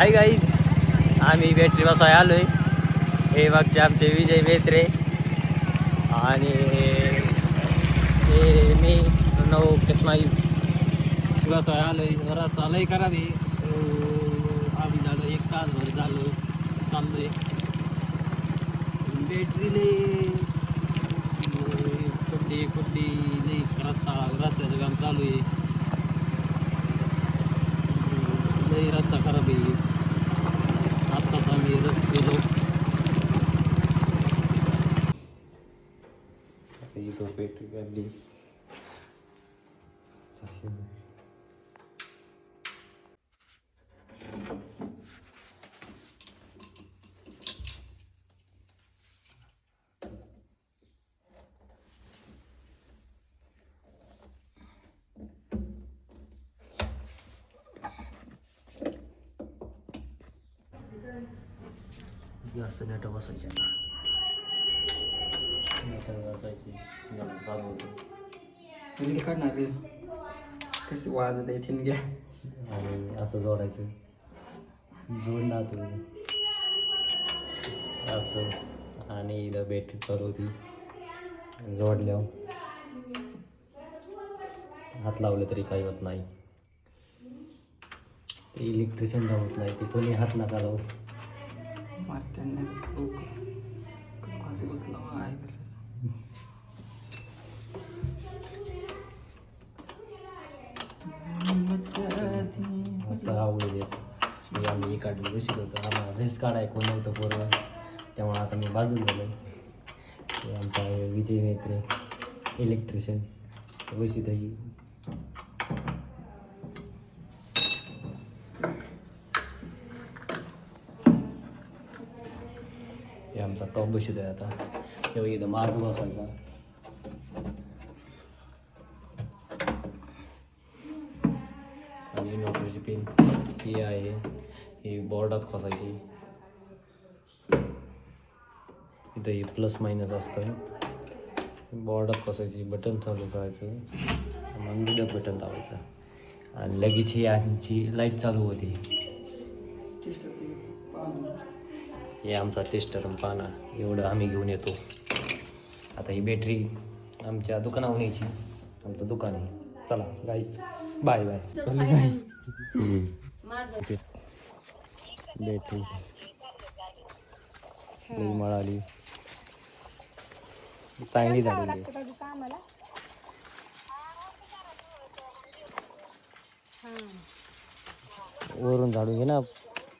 Hi guys, आम्ही battery बसवाय आलोय. हे मागचे आमचे विजय मेत्रे आणि हे मी प्रणव केतनाईस बसवाय आलोय. रस्ता लय खराब आहे. आम्ही झालं 1 तासभर झालं चाललोय. बॅटरीले कुड्डी लई रस्त्याचं काम चालू आहे. लई रस्ता खराब आहे. आत्ताच आम्ही गेलो. इथं बॅटरी काढली. असं नेट बसायचे बसायची चालू होतं. काढणार रे कसे वाजत येते घ्या आणि असं जोडायचं. जोडला तो असं आणि इथं बॅटरी चालू होती. जोडल्यावर हात लावलं तरी काही होत नाही. ते इलेक्ट्रिशियन होत नाही. ते कोणी हात नका लावू. असं आवडत येत. आम्ही काढलं बसलो होतो. आम्हाला रेस काढाय कोण नव्हतं पोरं, त्यामुळे आता मी बाजून झालो. आमचा विजय मेत्रे इलेक्ट्रिशियन बशीतही. हे आमचा टॉप बसतोय आता. तेव्हा इथं मार्ग बसवायचा. आणि इन्व्हर्टरची पिन ही आहे. ही बोर्डात खोसायची. इथं ही प्लस मायनस असतं. बोर्डात खोसायची. बटन चालू करायचं. मग दुसरं बटन दाबायचं आणि लगेच ही आमची लाईट चालू होती. हे आमचा टेस्टर पाना एवढं आम्ही घेऊन येतो. आता ही बॅटरी आमच्या दुकानावर यायची. आमचं दुकान आहे. चला गाईच, बाय बाय. चला बाय. बॅटरी लई मिळाली. चांगली झाली. वरून झाडून घे ना.